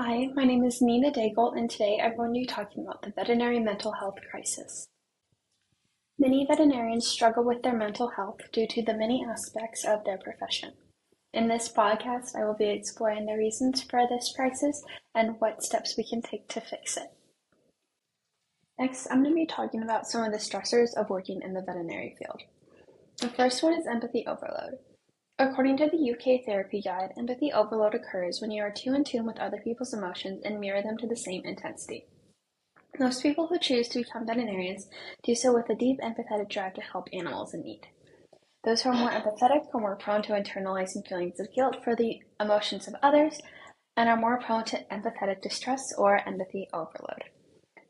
Hi, my name is Nina Daigle, and today I'm going to be talking about the veterinary mental health crisis. Many veterinarians struggle with their mental health due to the many aspects of their profession. In this podcast, I will be exploring the reasons for this crisis and what steps we can take to fix it. Next, I'm going to be talking about some of the stressors of working in the veterinary field. The first one is empathy overload. According to the UK Therapy Guide, empathy overload occurs when you are too in tune with other people's emotions and mirror them to the same intensity. Most people who choose to become veterinarians do so with a deep empathetic drive to help animals in need. Those who are more empathetic are more prone to internalizing feelings of guilt for the emotions of others and are more prone to empathetic distress or empathy overload.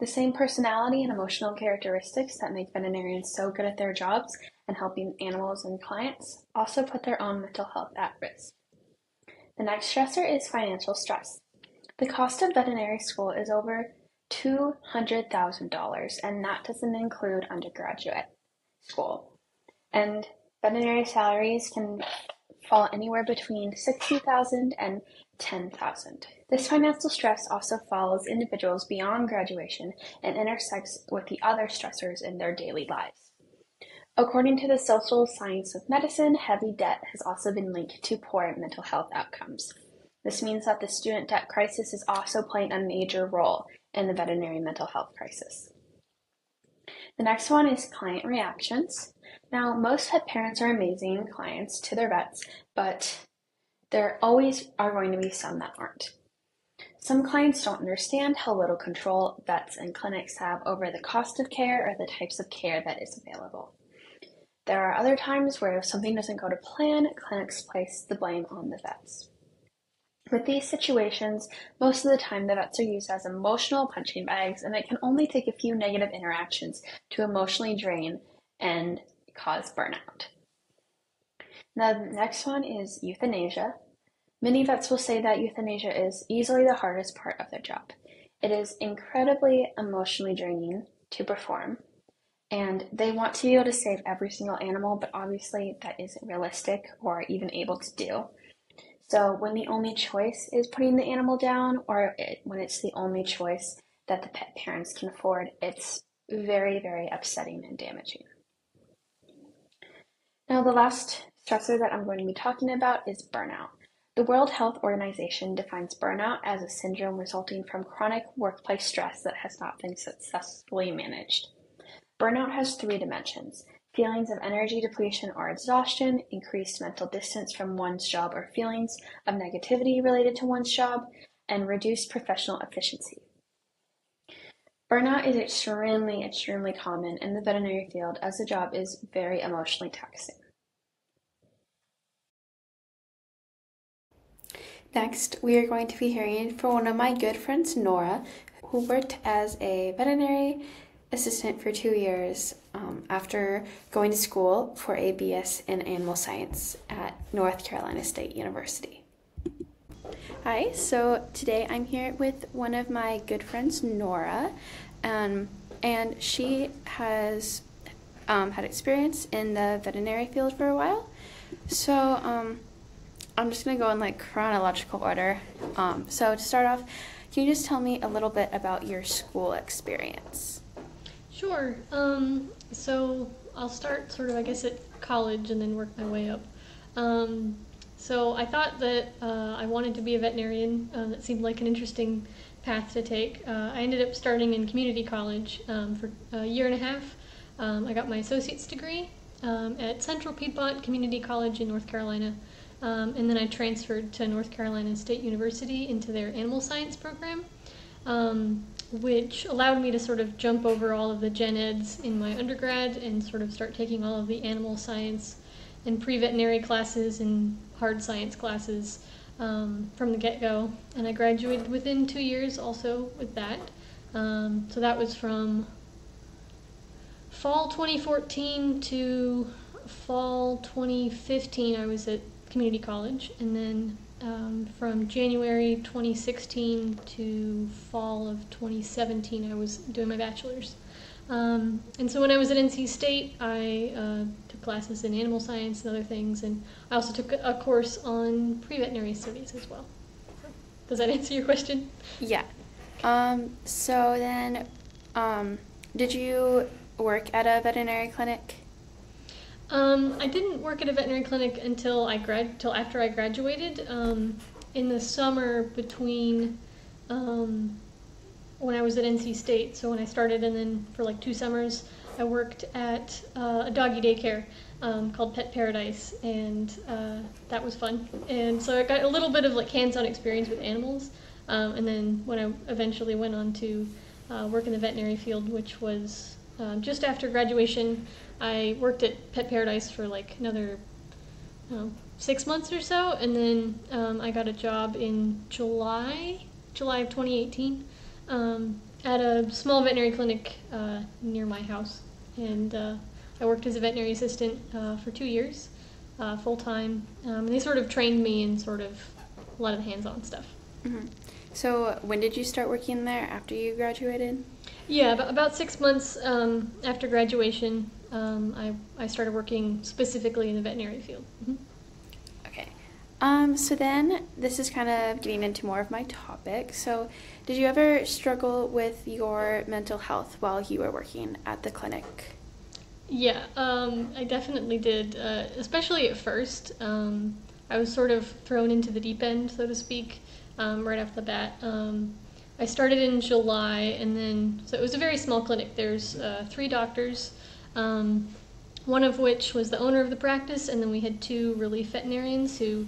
The same personality and emotional characteristics that make veterinarians so good at their jobs and helping animals and clients also put their own mental health at risk. The next stressor is financial stress. The cost of veterinary school is over $200,000, and that doesn't include undergraduate school. And veterinary salaries can fall anywhere between $60,000 and $10,000. This financial stress also follows individuals beyond graduation and intersects with the other stressors in their daily lives. According to the social science of medicine, heavy debt has also been linked to poor mental health outcomes. This means that the student debt crisis is also playing a major role in the veterinary mental health crisis. The next one is client reactions. Now, most pet parents are amazing clients to their vets, but there always are going to be some that aren't. Some clients don't understand how little control vets and clinics have over the cost of care or the types of care that is available. There are other times where if something doesn't go to plan, clinics place the blame on the vets. With these situations, most of the time the vets are used as emotional punching bags, and it can only take a few negative interactions to emotionally drain and cause burnout. Now, the next one is euthanasia. Many vets will say that euthanasia is easily the hardest part of their job. It is incredibly emotionally draining to perform, and they want to be able to save every single animal, but obviously that isn't realistic or even able to do. So when the only choice is putting the animal down, or when it's the only choice that the pet parents can afford, it's very, very upsetting and damaging. Now, the last stressor that I'm going to be talking about is burnout. The World Health Organization defines burnout as a syndrome resulting from chronic workplace stress that has not been successfully managed. Burnout has three dimensions: feelings of energy depletion or exhaustion, increased mental distance from one's job or feelings of negativity related to one's job, and reduced professional efficiency. Burnout is extremely common in the veterinary field as the job is very emotionally taxing. Next, we are going to be hearing from one of my good friends, Nora, who worked as a veterinary assistant for 2 years after going to school for a BS in animal science at North Carolina State University. Hi, so today I'm here with one of my good friends, Nora, and she has had experience in the veterinary field for a while. So I'm just going to go in like chronological order. So to start off, can you just tell me a little bit about your school experience? Sure. So I'll start sort of, I guess, at college and then work my way up. So I thought that I wanted to be a veterinarian. That seemed like an interesting path to take. I ended up starting in community college for a year and a half. I got my associate's degree at Central Piedmont Community College in North Carolina. And then I transferred to North Carolina State University into their animal science program. Which allowed me to sort of jump over all of the gen eds in my undergrad and sort of start taking all of the animal science and pre-veterinary classes and hard science classes from the get-go. And I graduated within 2 years also with that. So that was from fall 2014 to fall 2015 I was at community college, and then from January 2016 to fall of 2017, I was doing my bachelor's. And so when I was at NC State, I took classes in animal science and other things, and I also took a course on pre-veterinary studies as well. So Does that answer your question? Yeah. So then, did you work at a veterinary clinic? I didn't work at a veterinary clinic until after I graduated. In the summer between when I was at NC State, so when I started, and then for like 2 summers, I worked at a doggy daycare called Pet Paradise, and that was fun. And so I got a little bit of like hands-on experience with animals. And then when I eventually went on to work in the veterinary field, which was just after graduation, I worked at Pet Paradise for like another 6 months or so, and then I got a job in July of 2018 at a small veterinary clinic near my house, and I worked as a veterinary assistant for 2 years, full time. And they sort of trained me in sort of a lot of the hands-on stuff. Mm-hmm. So when did you start working there after you graduated? Yeah, about 6 months after graduation, I started working specifically in the veterinary field. Mm-hmm. Okay. So then this is kind of getting into more of my topic. So did you ever struggle with your mental health while you were working at the clinic? Yeah, I definitely did, especially at first. I was sort of thrown into the deep end, so to speak, right off the bat. I started in July, and then, so it was a very small clinic. There's 3 doctors, one of which was the owner of the practice, and then we had 2 relief veterinarians who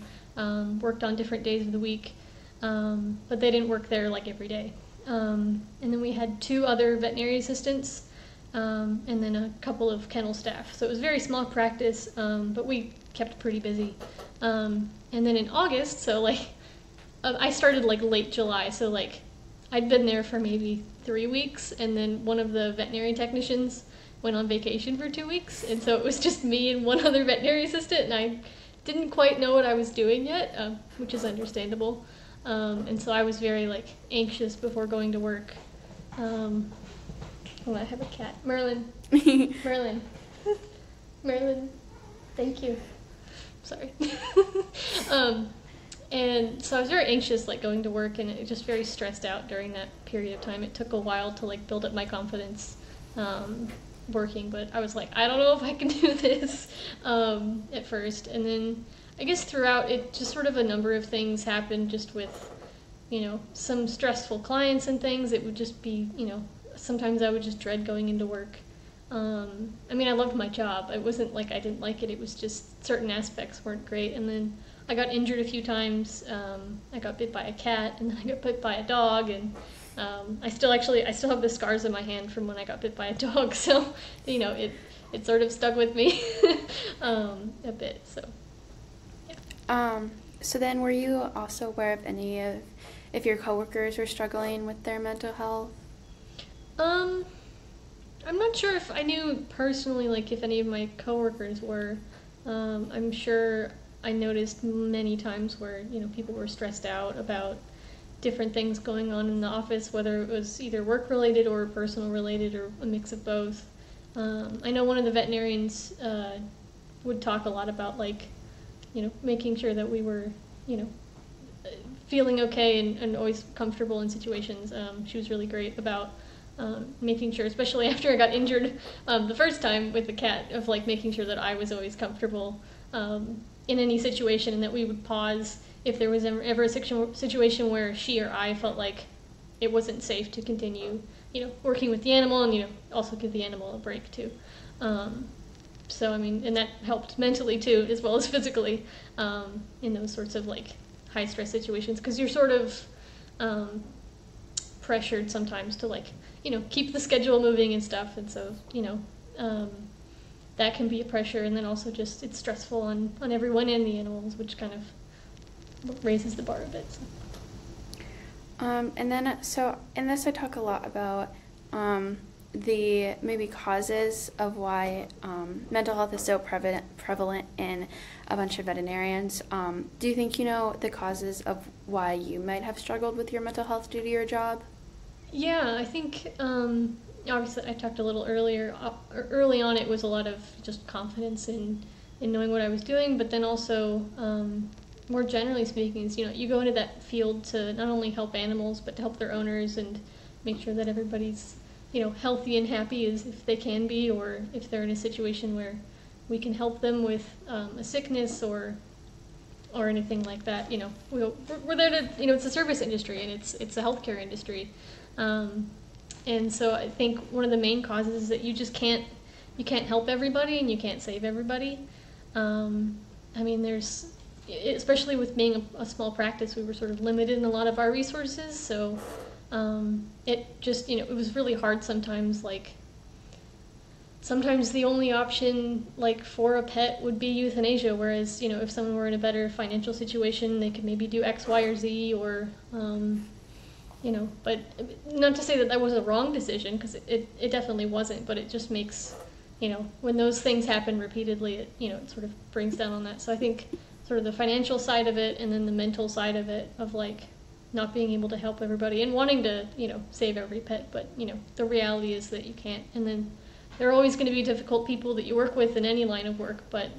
worked on different days of the week, but they didn't work there like every day. And then we had 2 other veterinary assistants, and then a couple of kennel staff. So it was a very small practice, but we kept pretty busy. And then in August, so like, I started like late July, so like I'd been there for maybe 3 weeks, and then one of the veterinary technicians went on vacation for 2 weeks, and so it was just me and one other veterinary assistant, and I didn't quite know what I was doing yet, which is understandable. And so I was very like anxious before going to work. Oh, I have a cat. Merlin. Merlin. Merlin. Thank you. Sorry. And so I was very anxious, like, going to work, and it just very stressed out during that period of time. It took a while to, like, build up my confidence working, but I was like, I don't know if I can do this at first. And then I guess throughout, it just sort of a number of things happened just with, you know, some stressful clients and things. It would just be, you know, sometimes I would just dread going into work. I mean, I loved my job. It wasn't like I didn't like it. It was just certain aspects weren't great. And then I got injured a few times. I got bit by a cat, and then I got bit by a dog, and I still have the scars on my hand from when I got bit by a dog. So, you know, it sort of stuck with me a bit. So, yeah. So then, were you also aware of any of if your coworkers were struggling with their mental health? I'm not sure if I knew personally, like, if any of my coworkers were. I'm sure I noticed many times where, you know, people were stressed out about different things going on in the office, whether it was either work-related or personal-related or a mix of both. I know one of the veterinarians would talk a lot about, like, you know, making sure that we were, you know, feeling okay and always comfortable in situations. She was really great about making sure, especially after I got injured the first time with the cat, of like making sure that I was always comfortable in any situation, and that we would pause if there was ever a situation where she or I felt like it wasn't safe to continue, you know, working with the animal, and, you know, also give the animal a break too. So, I mean, and that helped mentally too, as well as physically, in those sorts of like high stress situations, because you're sort of pressured sometimes to, like, you know, keep the schedule moving and stuff, and so, you know, that can be a pressure, and then also just it's stressful on everyone and the animals, which kind of raises the bar a bit. So. And then, so in this I talk a lot about the maybe causes of why mental health is so prevalent in a bunch of veterinarians. Do you think you know the causes of why you might have struggled with your mental health due to your job? Yeah, I think obviously I talked a little earlier. Early on, it was a lot of just confidence in knowing what I was doing, but then also more generally speaking, is, you go into that field to not only help animals, but to help their owners and make sure that everybody's, healthy and happy as if they can be, or if they're in a situation where we can help them with a sickness or anything like that. We're there to, it's a service industry, and it's a healthcare industry. And so I think one of the main causes is that you can't help everybody and you can't save everybody. There's, especially with being a small practice, we were sort of limited in a lot of our resources. So it just, it was really hard sometimes. Sometimes the only option, for a pet would be euthanasia, whereas, if someone were in a better financial situation, they could maybe do X, Y, or Z, or, but not to say that was a wrong decision, because it definitely wasn't, but it just makes, when those things happen repeatedly, it sort of brings down on that. So I think sort of the financial side of it, and then the mental side of it, of not being able to help everybody and wanting to, save every pet, but, the reality is that you can't. And then there are always going to be difficult people that you work with in any line of work, but,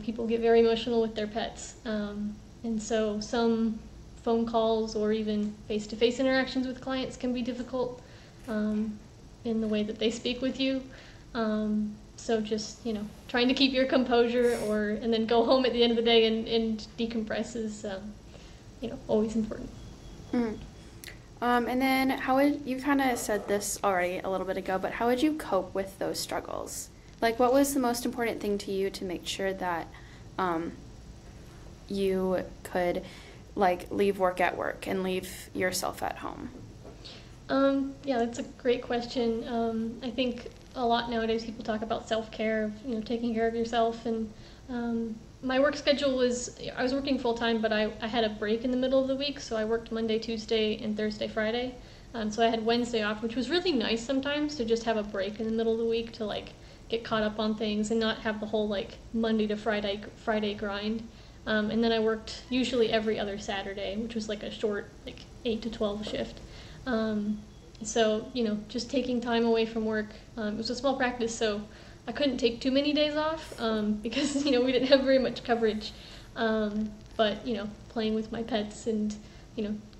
people get very emotional with their pets. And so some phone calls or even face-to-face interactions with clients can be difficult in the way that they speak with you. So just, trying to keep your composure and then go home at the end of the day and decompress is, always important. Mm. And then you kind of said this already a little bit ago, but how would you cope with those struggles? What was the most important thing to you to make sure that you could, leave work at work and leave yourself at home? Yeah, that's a great question. I think a lot nowadays people talk about self-care, taking care of yourself, and my work schedule I was working full-time, but I had a break in the middle of the week, so I worked Monday, Tuesday, and Thursday, Friday. So I had Wednesday off, which was really nice sometimes, to just have a break in the middle of the week to get caught up on things and not have the whole Monday to Friday grind. And then I worked usually every other Saturday, which was a short 8 to 12 shift. So, just taking time away from work. It was a small practice, so I couldn't take too many days off because, we didn't have very much coverage. But, playing with my pets and,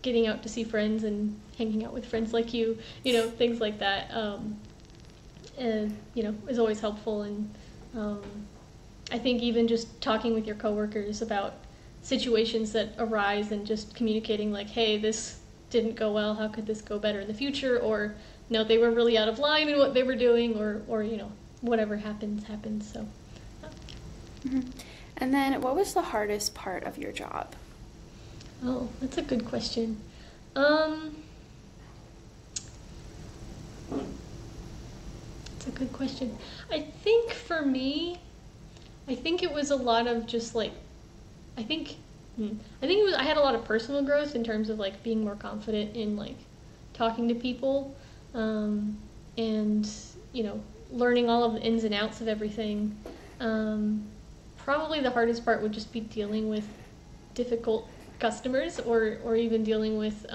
getting out to see friends and hanging out with friends like you, things like that, is always helpful. And I think even just talking with your coworkers about situations that arise and just communicating hey, this didn't go well, how could this go better in the future? Or, they were really out of line in what they were doing, or whatever happens. So. Mm-hmm. And then what was the hardest part of your job? Oh, that's a good question. That's a good question. I think for me, it was a lot of just I think it was, I had a lot of personal growth in terms of being more confident in talking to people, and learning all of the ins and outs of everything. Probably the hardest part would just be dealing with difficult customers, or even dealing with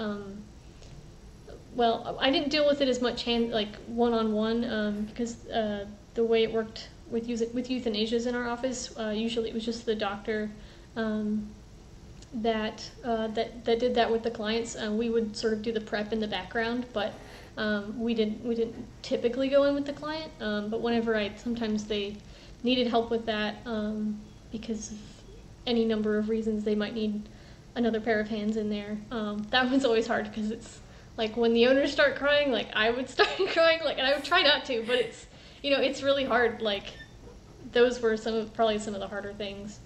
I didn't deal with it as much one-on-one, because the way it worked with euthanasias in our office, usually it was just the doctor that did that with the clients. We would sort of do the prep in the background, but we didn't typically go in with the client. But whenever sometimes they needed help with that, because of any number of reasons, they might need another pair of hands in there. That one's always hard, because it's when the owners start crying, I would start crying, and I would try not to, but it's it's really hard. Those were probably some of the harder things.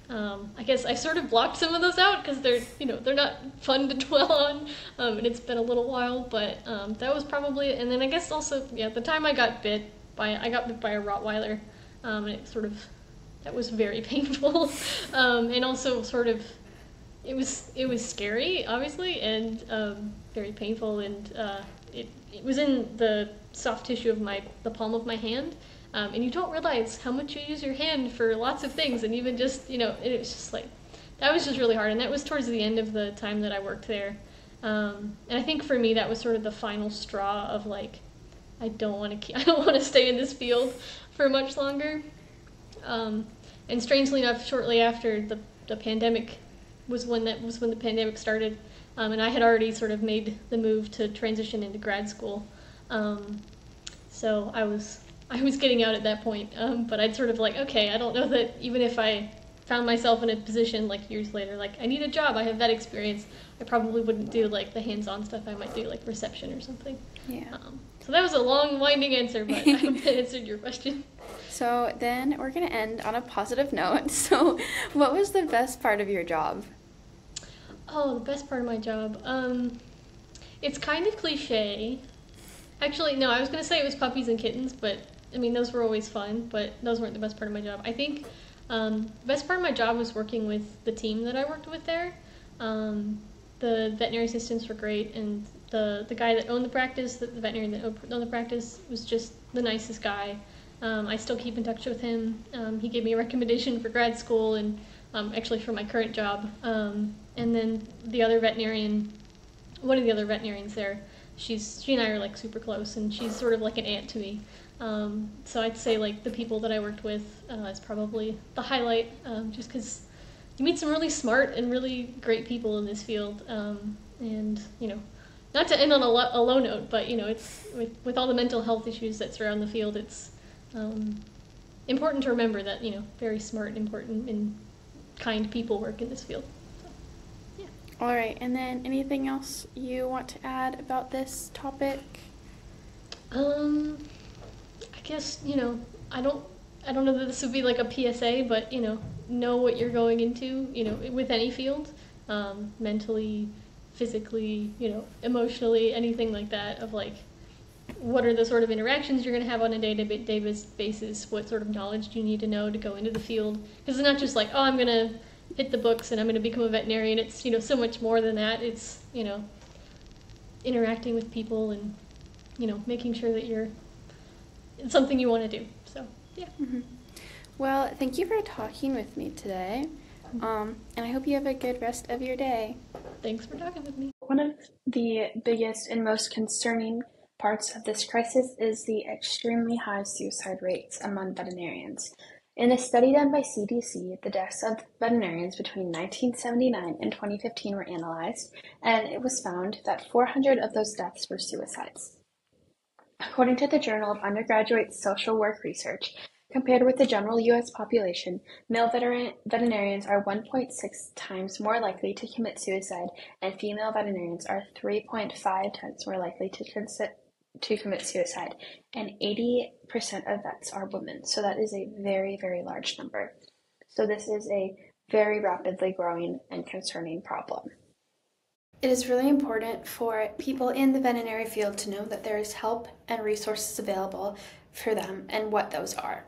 I guess I sort of blocked some of those out because they're not fun to dwell on, and it's been a little while, but that was probably it. And then I guess also, the time I got bit by a Rottweiler, and that was very painful, and also sort of, it was scary, obviously, and very painful, and it was in the soft tissue of the palm of my hand. And you don't realize how much you use your hand for lots of things, and even just, it was just that was just really hard, and that was towards the end of the time that I worked there. And I think for me that was sort of the final straw of I don't want to stay in this field for much longer. And strangely enough, shortly after the pandemic was when the pandemic started, and I had already sort of made the move to transition into grad school. So I was getting out at that point, but I'd sort of like, okay, I don't know that even if I found myself in a position like years later, like I need a job, I have that experience, I probably wouldn't do like the hands-on stuff. I might do like reception or something. Yeah. So that was a long, winding answer, but I hope that answered your question. So then we're going to end on a positive note. So what was the best part of your job? Oh, the best part of my job. It's kind of cliche. Actually, no, I was going to say it was puppies and kittens, but I mean, those were always fun, but those weren't the best part of my job. I think the best part of my job was working with the team that I worked with there. The veterinary assistants were great, and the guy that owned the practice, the veterinarian that owned the practice, was just the nicest guy. I still keep in touch with him. He gave me a recommendation for grad school and actually for my current job. And then the other veterinarian, one of the other veterinarians there, she and I are like super close, and she's sort of like an aunt to me. So I'd say like the people that I worked with is probably the highlight, just because you meet some really smart and really great people in this field. And not to end on a low note, but it's with all the mental health issues that surround the field, it's important to remember that very smart, important, and kind people work in this field. So, yeah. All right, and then anything else you want to add about this topic? I guess I don't know that this would be like a PSA, but know what you're going into, with any field, mentally, physically, emotionally, anything like that, of like, what are the sort of interactions you're going to have on a day-to-day basis, what sort of knowledge do you need to know to go into the field, because it's not just like, oh, I'm going to hit the books and I'm going to become a veterinarian. It's, so much more than that. It's, interacting with people and, making sure that it's something you want to do. So, yeah. Mm-hmm. Well, thank you for talking with me today, and I hope you have a good rest of your day. Thanks for talking with me. One of the biggest and most concerning parts of this crisis is the extremely high suicide rates among veterinarians. In a study done by CDC, the deaths of veterinarians between 1979 and 2015 were analyzed, and it was found that 400 of those deaths were suicides. According to the Journal of Undergraduate Social Work Research, compared with the general U.S. population, male veterinarians are 1.6 times more likely to commit suicide, and female veterinarians are 3.5 times more likely to commit suicide, and 80% of vets are women. So that is a very, very large number. So this is a very rapidly growing and concerning problem. It is really important for people in the veterinary field to know that there is help and resources available for them and what those are.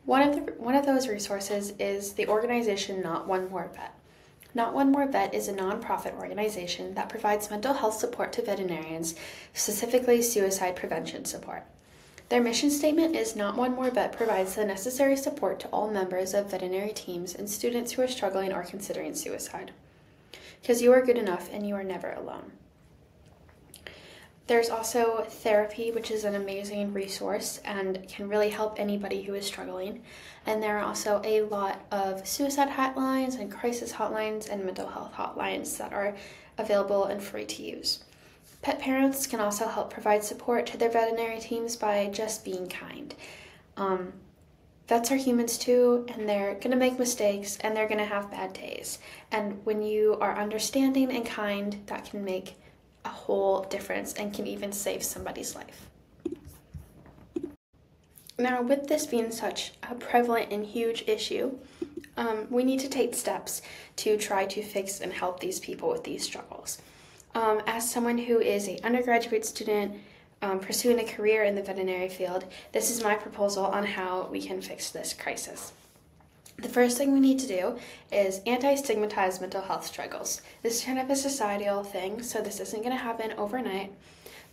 One of those resources is the organization Not One More Vet. Not One More Vet is a nonprofit organization that provides mental health support to veterinarians, specifically suicide prevention support. Their mission statement is Not One More Vet provides the necessary support to all members of veterinary teams and students who are struggling or considering suicide. Because you are good enough and you are never alone. There's also therapy, which is an amazing resource and can really help anybody who is struggling. And there are also a lot of suicide hotlines and crisis hotlines and mental health hotlines that are available and free to use. Pet parents can also help provide support to their veterinary teams by just being kind. Vets are humans too, and they're going to make mistakes and they're going to have bad days. And when you are understanding and kind, that can make a whole difference and can even save somebody's life. Now, with this being such a prevalent and huge issue, we need to take steps to try to fix and help these people with these struggles. As someone who is an undergraduate student pursuing a career in the veterinary field, this is my proposal on how we can fix this crisis. The first thing we need to do is anti-stigmatize mental health struggles. This is kind of a societal thing, so this isn't going to happen overnight,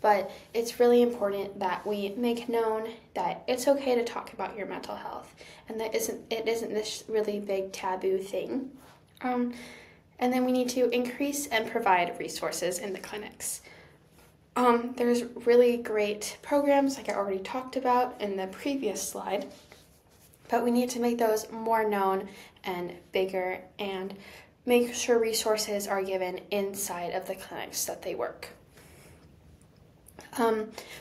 but it's really important that we make known that it's okay to talk about your mental health, and that it isn't this really big taboo thing. And then we need to increase and provide resources in the clinics. There's really great programs, like I already talked about in the previous slide, but we need to make those more known and bigger and make sure resources are given inside of the clinics that they work.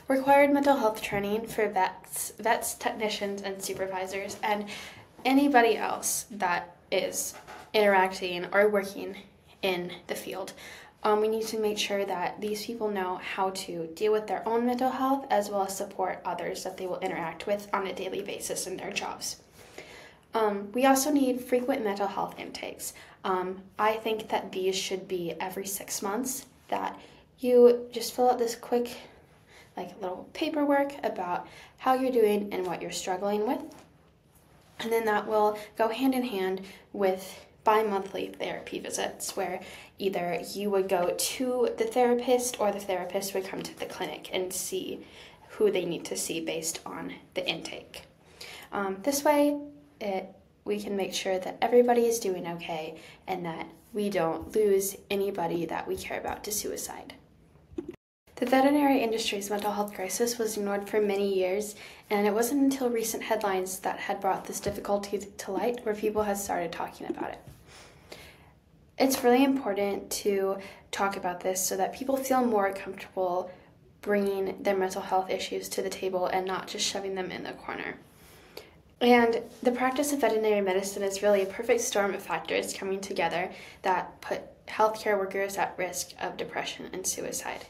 Required mental health training for vets, technicians, and supervisors, and anybody else that is interacting or working in the field. We need to make sure that these people know how to deal with their own mental health as well as support others that they will interact with on a daily basis in their jobs. We also need frequent mental health intakes. I think that these should be every 6 months, that you just fill out this quick little paperwork about how you're doing and what you're struggling with. And then that will go hand in hand with bi-monthly therapy visits, where either you would go to the therapist or the therapist would come to the clinic and see who they need to see based on the intake. This way, we can make sure that everybody is doing okay and that we don't lose anybody that we care about to suicide. The veterinary industry's mental health crisis was ignored for many years, and it wasn't until recent headlines that had brought this difficulty to light where people had started talking about it. It's really important to talk about this so that people feel more comfortable bringing their mental health issues to the table and not just shoving them in the corner. And the practice of veterinary medicine is really a perfect storm of factors coming together that put healthcare workers at risk of depression and suicide.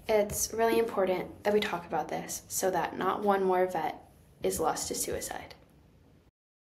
It's really important that we talk about this so that not one more vet is lost to suicide.